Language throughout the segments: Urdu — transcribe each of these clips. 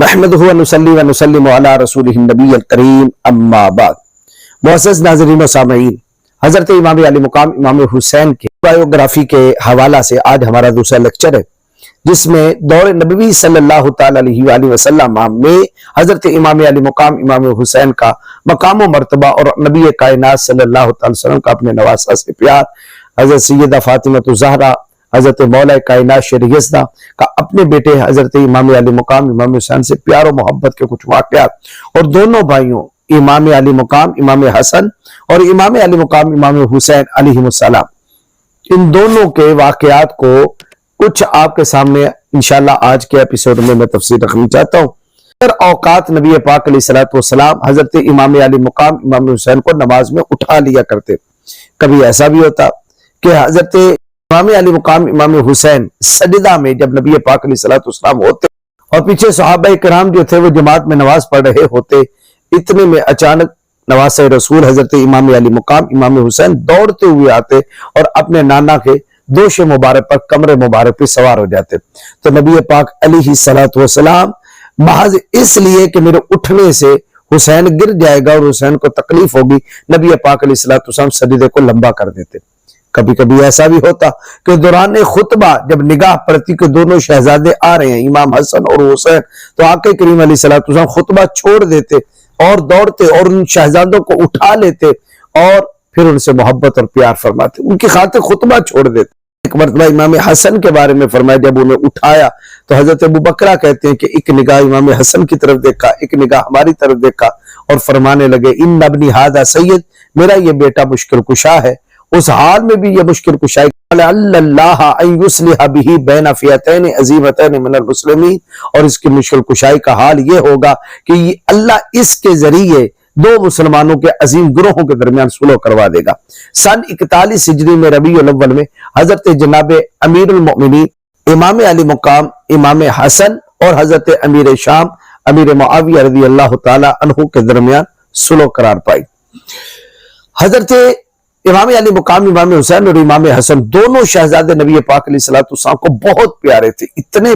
نحمدہ و نصلی و نسلم علی رسولہ النبی الکریم اما بعد۔ معزز ناظرین و سامعین، حضرت امام علی مقام امام حسین کے بایوگرافی کے حوالہ سے آج ہمارا دوسرا لیکچر ہے، جس میں دور نبوی صلی اللہ تعالی علیہ وآلہ وسلم میں حضرت امام علی مقام امام حسین کا مقام و مرتبہ اور نبی کائنات صلی اللہ تعالی وسلم کا اپنے نواسہ سے پیار، حضرت سیدہ فاطمہ زہرا، حضرت مولا کائنات شیر یزدہ کا اپنے بیٹے حضرت امام علی مقام امام حسین سے پیار و محبت کے کچھ واقعات، اور دونوں بھائیوں امام علی مقام امام حسن اور امام علی مقام امام حسین علیہ السلام، ان دونوں کے واقعات کو کچھ آپ کے سامنے انشاءاللہ آج کے ایپیسوڈ میں تفصیل رکھنا چاہتا ہوں۔ ہر اوقات نبی پاک علیہ السلام حضرت امام علی مقام امام حسین کو نماز میں اٹھا لیا کرتے۔ کبھی ایسا بھی ہوتا کہ حضرت امام علی مقام امام حسین سجدہ میں جب نبی پاک علیہ السلام ہوتے اور پیچھے صحابہ کرام جو تھے وہ جماعت میں نماز پڑھ رہے ہوتے، اتنے میں اچانک نواسہ رسول حضرت امام علی مقام امام حسین دوڑتے ہوئے آتے اور اپنے نانا کے دوش مبارک پر کمر مبارک پہ سوار ہو جاتے۔ تو نبی پاک علیہ السلام محض اس لیے کہ میرے اٹھنے سے حسین گر جائے گا اور حسین کو تکلیف ہوگی، نبی پاک علیہ السلام سجدے کو لمبا کر دیتے۔ کبھی کبھی ایسا بھی ہوتا کہ دوران خطبہ جب نگاہ پڑتی کہ دونوں شہزادے آ رہے ہیں امام حسن اور حسین، تو آقا کریم علیہ السلام خطبہ چھوڑ دیتے اور دوڑتے اور ان شہزادوں کو اٹھا لیتے اور پھر ان سے محبت اور پیار فرماتے، ان کی خاطر خطبہ چھوڑ دیتے۔ ایک مرتبہ امام حسن کے بارے میں فرمایا، جب انہیں اٹھایا تو حضرت ابو بکرہ کہتے ہیں کہ ایک نگاہ امام حسن کی طرف دیکھا، ایک نگاہ ہماری طرف دیکھا اور فرمانے لگے ان ابنی ھذا سید، میرا یہ بیٹا مشکل کشا ہے۔ اس حال میں بھی یہ مشکل کشائی اللہ ان یصلح بہ بین فئتین عظیمتین من المسلمین، اور اس کی مشکل کشائی کا حال یہ ہوگا کہ اللہ اس کے ذریعے دو مسلمانوں کے عظیم گروہوں کے درمیان صلح کروا دے گا۔ سن 41 ہجری میں ربیع الاول میں حضرت جناب امیر المؤمنین امام علی مقام امام حسن اور حضرت امیر شام امیر معاویہ رضی اللہ تعالی عنہ کے درمیان صلح قرار پائی۔ حضرت امام علی مقام امام حسین اور امام حسن دونوں شہزادے نبی پاک علیہ السلام کو بہت پیارے تھے، اتنے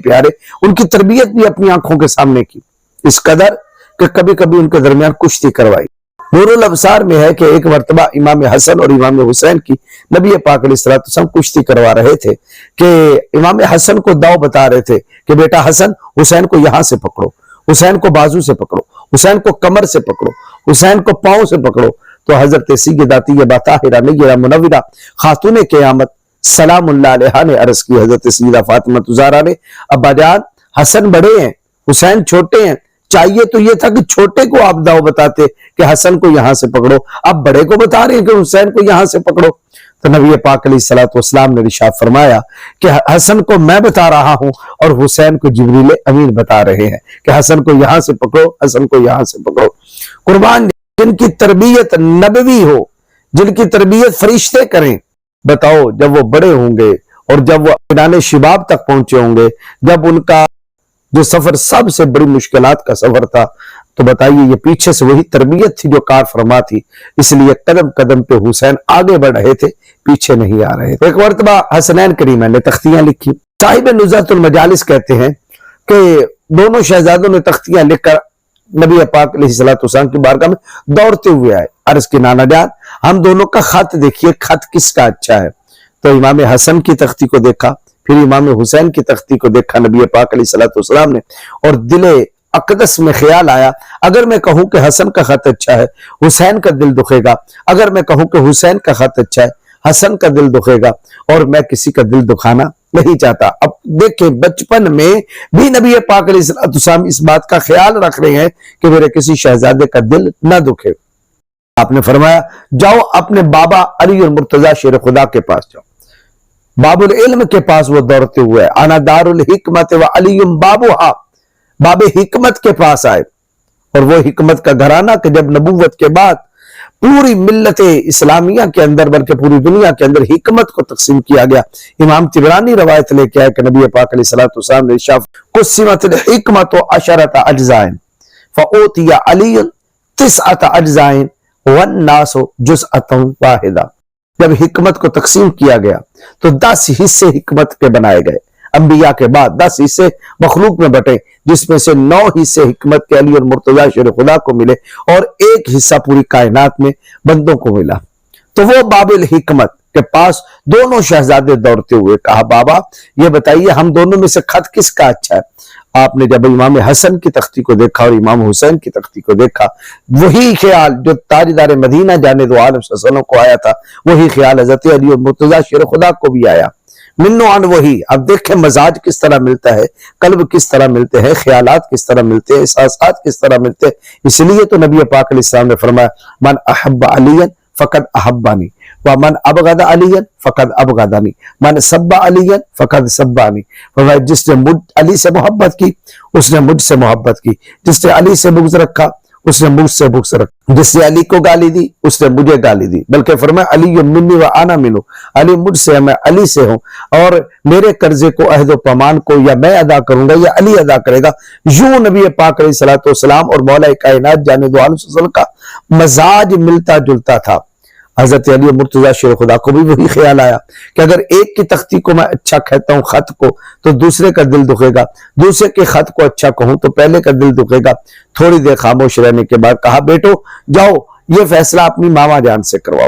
پیارے، ان کی تربیت بھی اپنی آنکھوں کے سامنے کی، اس قدر کہ کبھی کبھی ان کے درمیان کشتی کروائی۔ نور الابصار میں ہے کہ ایک مرتبہ امام حسن اور امام حسین کی نبی پاک علیہ السلام کشتی کروا رہے تھے کہ امام حسن کو داؤ بتا رہے تھے کہ بیٹا حسن، حسین کو یہاں سے پکڑو، حسین کو بازو سے پکڑو، حسین کو کمر سے پکڑو، حسین کو پاؤں سے پکڑو۔ تو حضرت سیدہ طیبہ طاہرہ نیرہ منورہ خاتون قیامت سلام اللہ علیہا نے عرض کی، حضرت سیدہ فاطمہ زہرا نے، ابا جان حسن بڑے ہیں، حسین چھوٹے ہیں، چاہیے تو یہ تھا کہ چھوٹے کو آپ داؤ بتاتے کہ حسن کو یہاں سے پکڑو، آپ بڑے کو بتا رہے ہیں کہ حسین کو یہاں سے پکڑو۔ تو نبی پاک علیہ السلام نے ارشاد فرمایا کہ حسن کو میں بتا رہا ہوں اور حسین کو جبریل امین بتا رہے ہیں کہ حسن کو یہاں سے پکڑو، حسن کو یہاں سے پکڑو۔ قربان جن کی تربیت نبوی ہو، جن کی تربیت فرشتے کریں، بتاؤ جب وہ بڑے ہوں گے اور جب وہ عنان شباب تک پہنچے ہوں گے، جب ان کا جو سفر سب سے بڑی مشکلات کا سفر تھا، تو بتائیے یہ پیچھے سے وہی تربیت تھی جو کار فرما تھی، اس لیے قدم قدم پہ حسین آگے بڑھ رہے تھے، پیچھے نہیں آ رہے تھے۔ ایک مرتبہ حسنین کریمین نے تختیاں لکھی، صاحب نزہۃ المجالس کہتے ہیں کہ دونوں شہزادوں نے تختیاں لکھ کر نبی پاک علیہ السلام کی بارگاہ میں دوڑتے ہوئے آئے، عرض کی نانا جان ہم دونوں کا خط دیکھیے، خط کس کا اچھا ہے؟ تو امام حسن کی تختی کو دیکھا، پھر امام حسین کی تختی کو دیکھا نبی پاک علیہ السلام نے، اور دل اقدس میں خیال آیا اگر میں کہوں کہ حسن کا خط اچھا ہے حسین کا دل دکھے گا، اگر میں کہوں کہ حسین کا خط اچھا ہے حسن کا دل دکھے گا، اور میں کسی کا دل دکھانا نہیں چاہتا۔ اب دیکھیں بچپن میں بھی نبی پاک علیہ السلام اس بات کا خیال رکھ رہے ہیں کہ میرے کسی شہزادے کا دل نہ دکھے۔ آپ نے فرمایا جاؤ اپنے بابا علی المرتضی شیر خدا کے پاس جاؤ، باب العلم کے پاس وہ دوڑتے ہوئے، انا دار الحکمت و علی بابوہا، باب حکمت کے پاس آئے، اور وہ حکمت کا گھرانہ کہ جب نبوت کے بعد پوری ملت اسلامیہ کے اندر بلکہ پوری دنیا کے اندر حکمت کو تقسیم کیا گیا۔ امام طبرانی روایت لے کے آئے کہ نبی پاک علیہ السلام نے ارشاد قسمت الحکمت عشرۃ اجزاء فاوتی علی 9 اجزاء والناس جزءۃ واحدہ، جب حکمت کو تقسیم کیا گیا تو 10 حصے حکمت کے بنائے گئے، انبیاء کے بعد 10 حصے مخلوق میں بٹے، جس میں سے 9 حصے حکمت کے علی اور مرتضی شیر خدا کو ملے اور 1 حصہ پوری کائنات میں بندوں کو ملا۔ تو وہ باب الحکمت کے پاس دونوں شہزادے دوڑتے ہوئے کہا بابا یہ بتائیے ہم دونوں میں سے خط کس کا اچھا ہے؟ آپ نے جب امام حسن کی تختی کو دیکھا اور امام حسین کی تختی کو دیکھا، وہی خیال جو تاجدار مدینہ جانے دو عالم صلی اللہ علیہ وسلم کو آیا تھا، وہی خیال حضرت علی اور مرتضی شیر خدا کو بھی آیا۔ منو عن وہی۔ اب دیکھیں مزاج کس طرح ملتا ہے، قلب کس طرح ملتے ہیں، خیالات کس طرح ملتے ہیں، احساسات کس طرح ملتے ہیں۔ اس لیے تو نبی پاک علیہ السلام نے فرمایا من احب علی فقد احبانی ومن ابغض علی فقد ابغضنی من سب علی فقد سبانی۔ فرمایا جس نے علی سے محبت کی اس نے مجھ سے محبت کی، جس نے علی سے بغض رکھا اس نے مجھ سے بغض رکھا، جس نے علی کو گالی دی اس نے مجھے گالی دی۔ بلکہ فرمایا علی منی و انا منہ، علی مجھ سے میں علی سے ہوں، اور میرے قرضے کو عہد و پیمان کو یا میں ادا کروں گا یا علی ادا کرے گا۔ یوں نبی پاک علیہ الصلوۃ والسلام اور مولا کائنات جانے دو عالم صلی اللہ علیہ وسلم کا مزاج ملتا جلتا تھا۔ حضرت علی مرتضی شیر خدا کو بھی وہی خیال آیا کہ اگر ایک کی تختی کو میں اچھا کہتا ہوں خط کو تو دوسرے کا دل دکھے گا، دوسرے کے خط کو اچھا کہوں تو پہلے کا دل دکھے گا۔ تھوڑی دیر خاموش رہنے کے بعد کہا بیٹو جاؤ یہ فیصلہ اپنی ماما جان سے کرواؤ،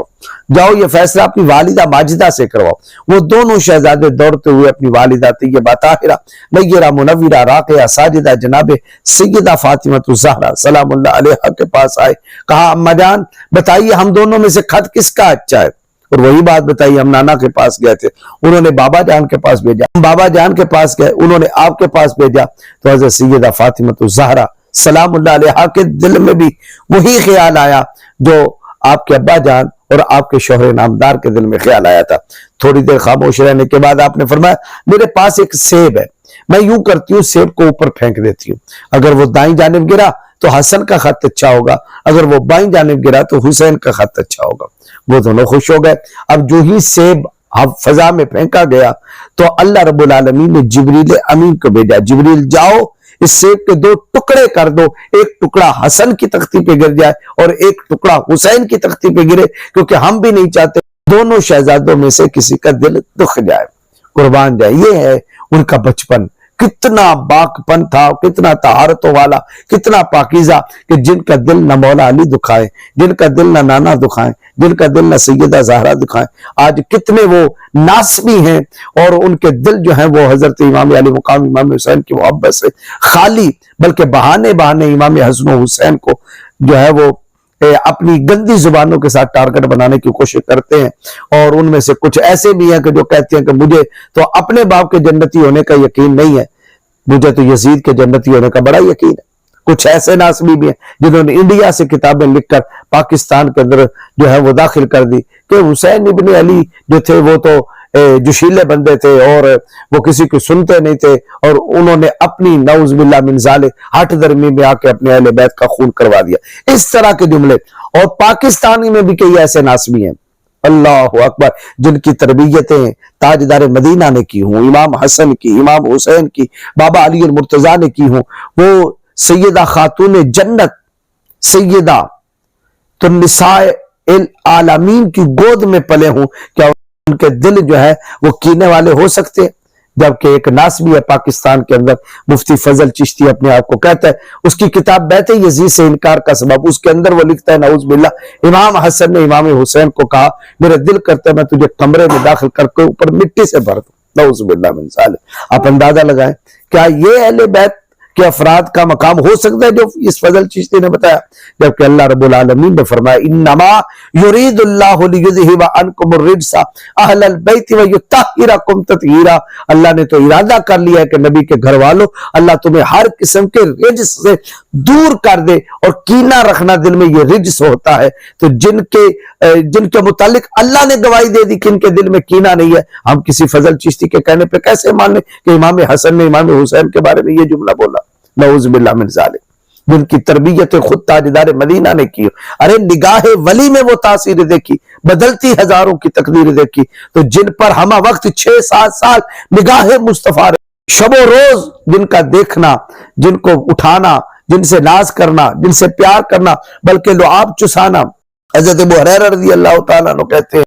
جاؤ یہ فیصلہ اپنی والدہ ماجدہ سے کرواؤ۔ وہ دونوں شہزادے دوڑتے ہوئے اپنی والدہ طیبہ طاہرہ نیرہ منورہ راقیہ ساجدہ جناب سیدہ فاطمہ الزہرا سلام اللہ علیہا کے پاس آئے۔ کہا اماں جان بتائیے ہم دونوں میں سے خط کس کا اچھا ہے؟ اور وہی بات بتائی، ہم نانا کے پاس گئے تھے، انہوں نے بابا جان کے پاس بھیجا، ہم بابا جان کے پاس گئے، انہوں نے آپ کے پاس بھیجا۔ تو حضرت سیدہ فاطمہ الزہرا سلام اللہ علیہا کے دل میں بھی وہی خیال آیا جو آپ کے ابا جان اور آپ کے شوہر نامدار کے دل میں خیال آیا تھا۔ تھوڑی دیر خاموش رہنے کے بعد آپ نے فرمایا میرے پاس ایک سیب ہے، میں یوں کرتی ہوں سیب کو اوپر پھینک دیتی ہوں، اگر وہ دائیں جانب گرا تو حسن کا خط اچھا ہوگا، اگر وہ بائیں جانب گرا تو حسین کا خط اچھا ہوگا۔ وہ دونوں خوش ہو گئے۔ اب جو ہی سیب فضا میں پھینکا گیا تو اللہ رب العالمین نے جبریل امین کو بھیجا، جبریل جاؤ اس سیب کے 2 ٹکڑے کر دو، ایک ٹکڑا حسن کی تختی پہ گر جائے اور ایک ٹکڑا حسین کی تختی پہ گرے، کیونکہ ہم بھی نہیں چاہتے دونوں شہزادوں میں سے کسی کا دل دکھ جائے، قربان جائے۔ یہ ہے ان کا بچپن، کتنا باکپن تھا، کتنا طہارتوں والا، کتنا پاکیزہ، کہ جن کا دل نہ مولا علی دکھائے، جن کا دل نہ نانا دکھائے، جن کا دل نہ سیدہ زہرا دکھائے۔ آج کتنے وہ ناسبی ہیں اور ان کے دل جو ہیں وہ حضرت امام علی مقام امام حسین کی محبت سے خالی، بلکہ بہانے امام حسن و حسین کو جو ہے وہ اپنی گندی زبانوں کے ساتھ ٹارگٹ بنانے کی کوشش کرتے ہیں۔ اور ان میں سے کچھ ایسے بھی ہیں کہ جو کہتے ہیں کہ مجھے تو اپنے باپ کے جنتی ہونے کا یقین نہیں ہے، مجھے تو یزید کے جنتی ہونے کا بڑا یقین ہے۔ کچھ ایسے ناسبی بھی ہیں جنہوں نے انڈیا سے کتابیں لکھ کر پاکستان کے اندر جو ہے وہ داخل کر دی کہ حسین ابن علی جو تھے وہ تو جوشیلے بندے تھے اور وہ کسی کو سنتے نہیں تھے، اور انہوں نے اپنی نعوذ باللہ من ذالک ہٹ درمی میں آ کے اپنے اہل بیت کا خون کروا دیا۔ اس طرح کے جملے، اور پاکستانی میں بھی کئی ایسے ناسبی ہیں اللہ اکبر جن کی تربیتیں تاجدار مدینہ نے کی ہوں، امام حسن کی، امام حسین کی، بابا علی المرتضیٰ نے کی ہوں، وہ سیدہ خاتون جنت سیدہ النساء العالمین کی گود میں پلے ہوں، کیا ان کے دل جو ہے وہ کینے والے ہو سکتے؟ جبکہ ایک ناسبی ہے پاکستان کے اندر، مفتی فضل چشتی اپنے آپ کو کہتا ہے، اس کی کتاب بیت یزید سے انکار کا سبب، اس کے اندر وہ لکھتا ہے نعوذ باللہ امام حسن نے امام حسین کو کہا میرے دل کرتا ہے میں تجھے کمرے میں داخل کر کے اوپر مٹی سے بھر دوں، نعوذ باللہ من ذالک۔ آپ اندازہ لگائیں کیا یہ اہل بیت کے افراد کا مقام ہو سکتا ہے جو اس فضل چشتی نے بتایا؟ جبکہ اللہ رب العالمین نے فرمایا انما یرید اللہ لیذہب عنکم الرجس اہل البیت ویطہرکم تطہیرا۔ اللہ نے تو ارادہ کر لیا ہے کہ نبی کے گھر والوں اللہ تمہیں ہر قسم کے رجس سے دور کر دے، اور کینہ رکھنا دل میں یہ رجس ہوتا ہے۔ تو جن کے متعلق اللہ نے گواہی دے دی کہ ان کے دل میں کینہ نہیں ہے، ہم کسی فضل چشتی کے کہنے پہ کیسے مان لیں کہ امام حسن نے امام حسین کے بارے میں یہ جملہ بولا؟ نعوذ باللہ من ذالک۔ جن کی تربیت خود تاجدار مدینہ نے کی، ارے نگاہ ولی میں وہ تاثیر دیکھی، بدلتی ہزاروں کی تقدیر دیکھی، تو جن پر ہمہ وقت 6-7 سال نگاہ مصطفیٰ شب و روز جن کا دیکھنا، جن کو اٹھانا، جن سے ناز کرنا، جن سے پیار کرنا، بلکہ لعاب چسانا۔ حضرت ابو ہریرہ رضی اللہ تعالیٰ عنہ کہتے ہیں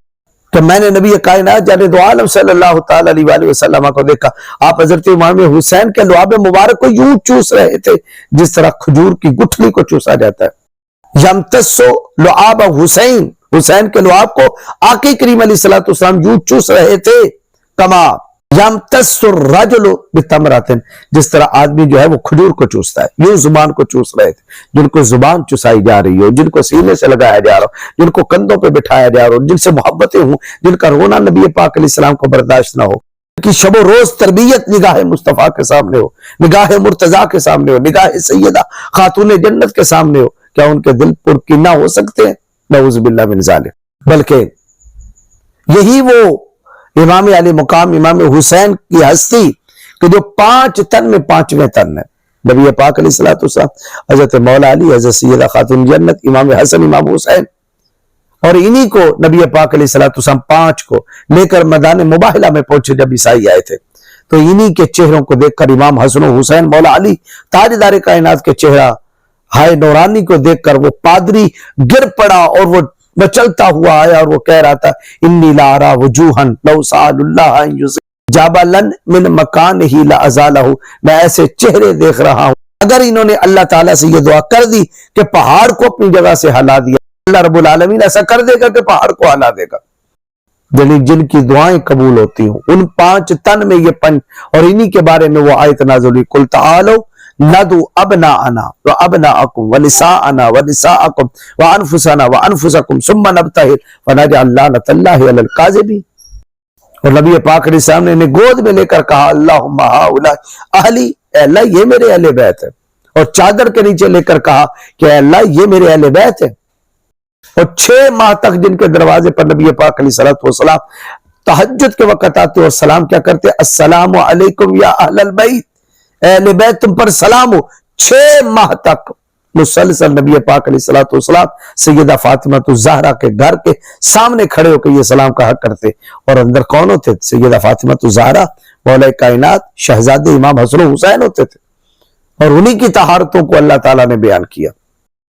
کہ میں نے نبی کائنات جانے دو عالم صلی اللہ تعالی علیہ وآلہ وسلم کو دیکھا، آپ حضرت امام حسین کے لعاب مبارک کو یوں چوس رہے تھے جس طرح کھجور کی گٹھلی کو چوسا جاتا ہے۔ یمتصو لعاب حسین، حسین کے لعاب کو آقی کریم علیہ السلام یوں چوس رہے تھے، کما یمتص الرجل بتمرۃ، جس طرح آدمی جو ہے وہ کھجور کو چوستا ہے، یوں زبان کو چوس رہے تھے۔ جن کو زبان چسائی جا رہی ہو، جن کو سینے سے لگایا جا رہا ہو، جن کو کندھوں پہ بٹھایا جا رہا ہو، جن سے محبتیں ہوں، جن کا رونا نبی پاک علیہ السلام کو برداشت نہ ہو، کہ شب و روز تربیت نگاہ مصطفیٰ کے سامنے ہو، نگاہ مرتضیٰ کے سامنے ہو، نگاہ سیدہ خاتون جنت کے سامنے ہو، کیا ان کے دل پر نہ ہو سکتے ہیں؟ نعوذ باللہ من ذالک۔ بلکہ یہی وہ امام علی مقام امام حسین کی ہستی کہ جو 5 تن میں 5ویں تن ہے، نبی پاک علیہ السلام، حضرت مولا علی، حضرت سیدہ خاتون جنت، امام حسن، امام حسین، اور انہی کو نبی پاک علیہ السلام 5 کو لے کر میدان مباہلہ میں پہنچے جب عیسائی آئے تھے، تو انہی کے چہروں کو دیکھ کر امام حسن و حسین، مولا علی تاجدار کائنات کے چہرہ ہائے نورانی کو دیکھ کر وہ پادری گر پڑا اور وہ چلتا ہوا آیا اور وہ کہہ رہا تھا، انی لا ارا وجوہا لو سأل اللہ ان یزیل جبلا من مکانہ لازالہ، میں ایسے چہرے دیکھ رہا ہوں اگر انہوں نے اللہ تعالیٰ سے یہ دعا کر دی کہ پہاڑ کو اپنی جگہ سے ہلا دیا، اللہ رب العالمین ایسا کر دے گا کہ پہاڑ کو ہلا دے گا۔ یعنی جن کی دعائیں قبول ہوتی ہوں، ان 5 تن میں یہ 5، اور انہی کے بارے میں وہ آیت نازل ہوئی، قل تعالوا ندعو ابناءنا وابناءکم ونساءنا ونساءکم وانفسنا وانفسکم ثم نبتہل فنجعل لعنۃ اللہ علی الکاذبین۔ اور نبی پاک علیہ السلام نے گود میں لے کر کہا، اللہم ہؤلاء اہلی، اے اللہ یہ میرے اہل بیت ہے، اور چادر کے نیچے لے کر کہا کہ اے اللہ یہ میرے اہل بیت ہے۔ اور 6 ماہ تک جن کے دروازے پر نبی پاک علیہ السلام تہجد کے وقت آتے اور سلام کیا کرتے، السلام علیکم یا اہل البیت، اہل بیت تم پر سلام ہو۔ 6 ماہ تک مسلسل نبی پاک علیہ السلام سیدہ فاطمہ الزہرا کے گھر کے سامنے کھڑے ہو کے یہ سلام کہا کرتے، اور اندر کون ہوتے؟ سیدہ فاطمہ الزہرا، مولا کائنات، شہزادے امام حسن و حسین ہوتے تھے، اور انہی کی طہارتوں کو اللہ تعالیٰ نے بیان کیا۔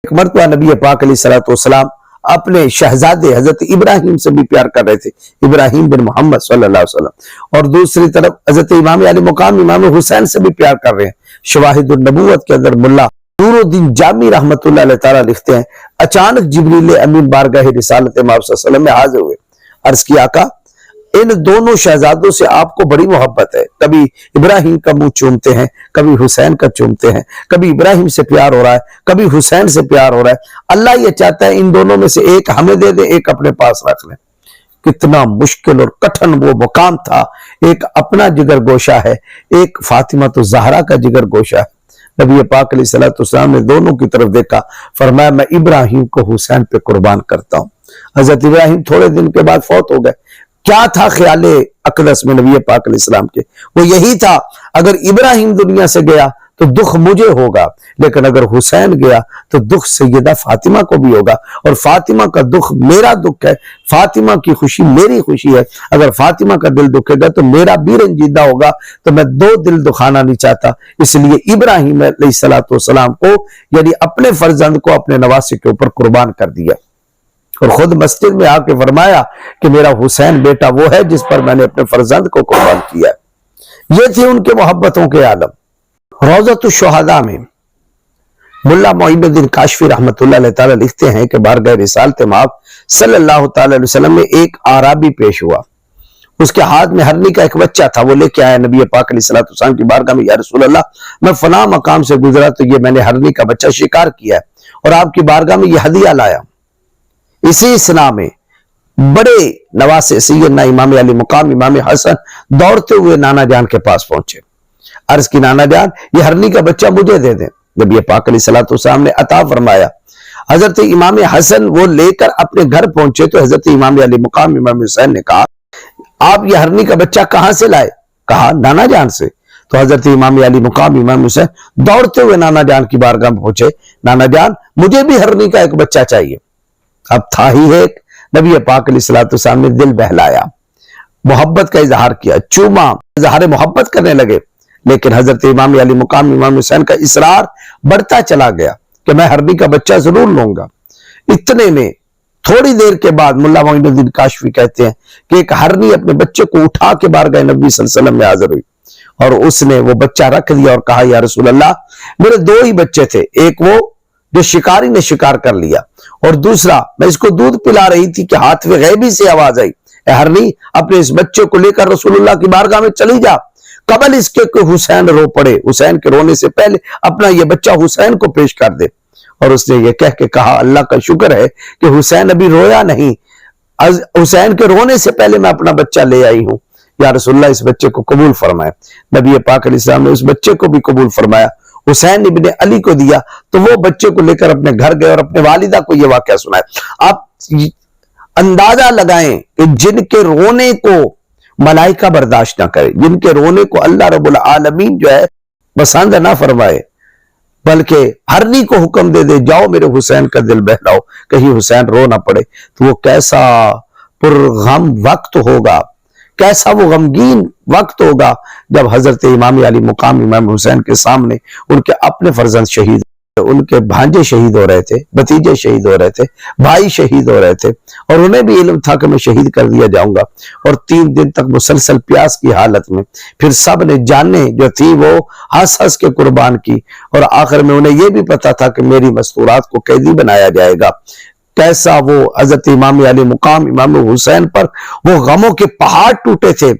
ایک مرتبہ نبی پاک علیہ السلام اپنے شہزادے حضرت ابراہیم سے بھی پیار کر رہے تھے، ابراہیم بن محمد صلی اللہ علیہ وسلم، اور دوسری طرف حضرت امام علی مقام امام حسین سے بھی پیار کر رہے ہیں۔ شواہد النبوت کے اندر ملا نور الدین جامی رحمت اللہ علیہ تعالیٰ لکھتے ہیں، اچانک جبریل امین بارگاہ رسالت امام صلی اللہ علیہ وسلم میں حاضر ہوئے، عرض کی آقا ان دونوں شہزادوں سے آپ کو بڑی محبت ہے، کبھی ابراہیم کا منہ چومتے ہیں، کبھی حسین کا چومتے ہیں، کبھی ابراہیم سے پیار ہو رہا ہے، کبھی حسین سے پیار ہو رہا ہے، اللہ یہ چاہتا ہے ان دونوں میں سے ایک ہمیں دے دے، ایک اپنے پاس رکھ لیں۔ کتنا مشکل اور کٹھن وہ مقام تھا، ایک اپنا جگر گوشہ ہے، ایک فاطمہ الزہرا کا جگر گوشہ ہے۔ نبی پاک علیہ السلام نے دونوں کی طرف دیکھا، فرمایا میں ابراہیم کو حسین پہ قربان کرتا ہوں۔ حضرت ابراہیم تھوڑے دن کے بعد فوت ہو گئے۔ کیا تھا خیال اقدس میں نبی پاک علیہ السلام کے؟ وہ یہی تھا، اگر ابراہیم دنیا سے گیا تو دکھ مجھے ہوگا، لیکن اگر حسین گیا تو دکھ سیدہ فاطمہ کو بھی ہوگا، اور فاطمہ کا دکھ میرا دکھ ہے، فاطمہ کی خوشی میری خوشی ہے، اگر فاطمہ کا دل دکھے گا تو میرا بھی رنجیدہ ہوگا، تو میں 2 دل دکھانا نہیں چاہتا، اس لیے ابراہیم علیہ السلام کو یعنی اپنے فرزند کو اپنے نواسے کے اوپر قربان کر دیا، اور خود مسجد میں آ کے فرمایا کہ میرا حسین بیٹا وہ ہے جس پر میں نے اپنے فرزند کو قربان کیا ہے۔ یہ تھی ان کے محبتوں کے عالم۔ روضۃ الشہداء میں ملا معین الدین کاشفی رحمت اللہ علیہ تعالیٰ لکھتے ہیں کہ بارگاہ رسالت مآب صلی اللہ تعالی علیہ وسلم میں ایک اعرابی پیش ہوا، اس کے ہاتھ میں ہرنی کا ایک بچہ تھا، وہ لے کے آیا نبی پاک علیہ السلام کی بارگاہ میں، یا رسول اللہ میں فلاں مقام سے گزرا تو یہ میں نے ہرنی کا بچہ شکار کیا ہے اور آپ کی بارگاہ میں یہ ہدیہ لایا۔ اسی اسنا میں بڑے نواسے سیدنا امام علی مقام امام حسن دوڑتے ہوئے نانا جان کے پاس پہنچے، عرض کی نانا جان یہ ہرنی کا بچہ مجھے دے دیں۔ نبی پاک علیہ السلام نے عطا فرمایا۔ حضرت امام حسن وہ لے کر اپنے گھر پہنچے تو حضرت امام علی مقام امام حسین نے کہا آپ یہ ہرنی کا بچہ کہاں سے لائے؟ کہا نانا جان سے۔ تو حضرت امام علی مقام امام حسین دوڑتے ہوئے نانا جان کی بارگاہ میں پہنچے، نانا جان مجھے بھی ہرنی کا ایک بچہ چاہیے۔ اب تھا ہی ایک، نبی پاک علیہ السلام نے دل بہلایا، محبت کا اظہار کیا، چوما، اظہار محبت کرنے لگے، لیکن حضرت امام علی مقام امام حسین کا اصرار بڑھتا چلا گیا کہ میں ہرنی کا بچہ ضرور لوں گا۔ اتنے میں تھوڑی دیر کے بعد ملا معین الدین کاشفی کہتے ہیں کہ ایک ہرنی اپنے بچے کو اٹھا کے بارگاہ نبی صلی اللہ علیہ وسلم میں حاضر ہوئی اور اس نے وہ بچہ رکھ دیا اور کہا یا رسول اللہ میرے دو ہی بچے تھے، ایک وہ جو شکاری نے شکار کر لیا اور دوسرا میں اس کو دودھ پلا رہی تھی کہ ہاتھ میں غیبی سے آواز آئی اے ہرنی اپنے اس بچے کو لے کر رسول اللہ کی بارگاہ میں چلی جا، قبل اس کے کہ حسین رو پڑے، حسین کے رونے سے پہلے اپنا یہ بچہ حسین کو پیش کر دے۔ اور اس نے یہ کہہ کے کہا اللہ کا شکر ہے کہ حسین ابھی رویا نہیں، حسین کے رونے سے پہلے میں اپنا بچہ لے آئی ہوں، یا رسول اللہ اس بچے کو قبول فرمائے۔ نبی پاک علیہ السلام نے اس بچے کو بھی قبول فرمایا، حسین ابن علی کو دیا تو وہ بچے کو لے کر اپنے گھر گئے اور اپنے والدہ کو یہ واقعہ سنایا۔ آپ اندازہ لگائیں کہ جن کے رونے کو ملائکہ برداشت نہ کرے، جن کے رونے کو اللہ رب العالمین جو ہے پسند نہ فرمائے، بلکہ ہرنی کو حکم دے دے جاؤ میرے حسین کا دل بہلاؤ کہیں حسین رو نہ پڑے، تو وہ کیسا پرغم وقت ہوگا، کیسا وہ غمگین وقت ہوگا جب حضرت امام علی مقام امام حسین کے سامنے ان کے اپنے فرزند شہید، ان کے بھانجے شہید ہو رہے تھے، بھتیجے شہید ہو رہے تھے، بھائی شہید ہو رہے تھے، اور انہیں بھی علم تھا کہ میں شہید کر دیا جاؤں گا، اور 3 دن تک مسلسل پیاس کی حالت میں پھر سب نے جانیں جو تھی وہ ہنس ہنس کے قربان کی، اور آخر میں انہیں یہ بھی پتا تھا کہ میری مستورات کو قیدی بنایا جائے گا۔ کیسا وہ حضرت امام علی مقام امام حسین پر وہ غموں کے پہاڑ ٹوٹے تھے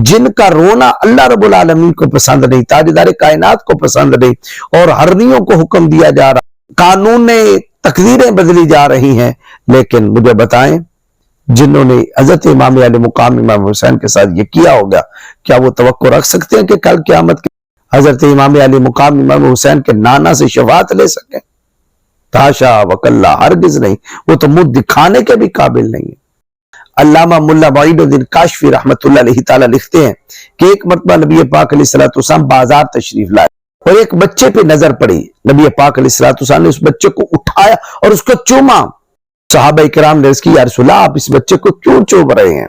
جن کا رونا اللہ رب العالمین کو پسند نہیں، تاجدار کائنات کو پسند نہیں، اور ہرنیوں کو حکم دیا جا رہا، قانون تقدیریں بدلی جا رہی ہیں۔ لیکن مجھے بتائیں جنہوں نے حضرت امام علی مقام امام حسین کے ساتھ یہ کیا ہوگا، کیا وہ توقع رکھ سکتے ہیں کہ کل قیامت کے حضرت امام علی مقام امام حسین کے نانا سے شفاعت لے سکیں؟ تاشا وکلا، ہرگز نہیں، وہ تو منہ دکھانے کے بھی قابل نہیں ہے۔ علامہ ملا معین الدین کاشفی رحمت اللہ علیہ تعالیٰ لکھتے ہیں کہ ایک مرتبہ نبی پاک علیہ السلام بازار تشریف لائے اور ایک بچے پہ نظر پڑی، نبی پاک علیہ السلام نے اس بچے کو اٹھایا اور اس کو چوما۔ صحابہ کرام نے عرض کی یا رسول اللہ آپ اس بچے کو کیوں چوم رہے ہیں،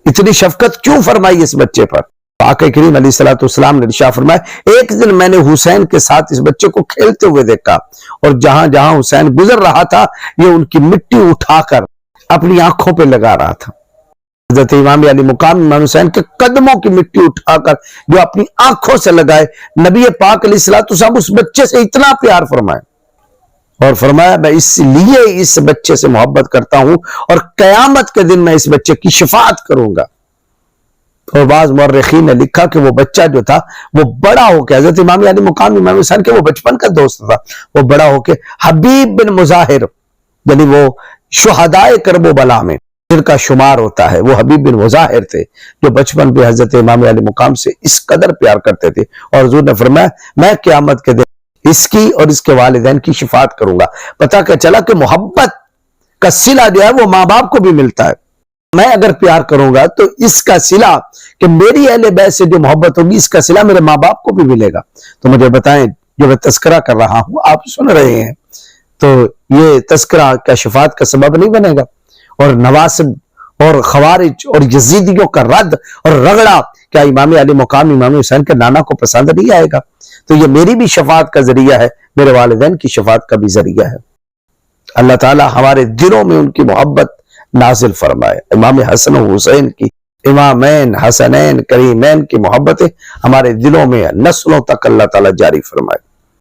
اتنی شفقت کیوں فرمائی اس بچے پر؟ آقا کریم علیہ السلام نے ارشاد فرمایا ایک دن میں نے حسین کے ساتھ اس بچے کو کھیلتے ہوئے دیکھا، اور جہاں جہاں حسین گزر رہا تھا یہ ان کی مٹی اٹھا کر اپنی آنکھوں پہ لگا رہا تھا۔ حضرت امام علی مقام امام حسین کے قدموں کی مٹی اٹھا کر جو اپنی آنکھوں سے لگائے، نبی پاک علیہ السلام اس بچے سے اتنا پیار فرمائے اور فرمایا میں اس لیے اس بچے سے محبت کرتا ہوں اور قیامت کے دن میں اس بچے کی شفاعت کروں گا۔ اور بعض مورخین نے لکھا کہ وہ بچہ جو تھا وہ بڑا ہو کے، حضرت امام علی مقام امام حسین کے وہ بچپن کا دوست تھا، وہ بڑا ہو کے حبیب بن مظاہر، یعنی وہ شہدائے کرب و بلا میں جن کا شمار ہوتا ہے، وہ حبیب بن مظاہر تھے جو بچپن پہ حضرت امام علی مقام سے اس قدر پیار کرتے تھے، اور حضور نے فرمایا میں قیامت کے دن اس کی اور اس کے والدین کی شفاعت کروں گا۔ پتہ کہ چلا کہ محبت کا صلہ جو ہے وہ ماں باپ کو بھی ملتا ہے، میں اگر پیار کروں گا تو اس کا صلہ کہ میری اہل بیت سے جو محبت ہوگی اس کا صلہ میرے ماں باپ کو بھی ملے گا۔ تو مجھے بتائیں جو میں تذکرہ کر رہا ہوں آپ سن رہے ہیں، تو یہ تذکرہ کا شفاعت کا سبب نہیں بنے گا؟ اور نواسب اور خوارج اور یزیدیوں کا رد اور رگڑا کیا امام علی مقام امام حسین کے نانا کو پسند نہیں آئے گا؟ تو یہ میری بھی شفاعت کا ذریعہ ہے، میرے والدین کی شفاعت کا بھی ذریعہ ہے۔ اللہ تعالی ہمارے دلوں میں ان کی محبت نازل فرمائے۔ امام حسن و حسین کی، امامین حسنین کریمین کی محبتیں ہمارے دلوں میں نسلوں تک اللہ تعالی جاری فرمائے۔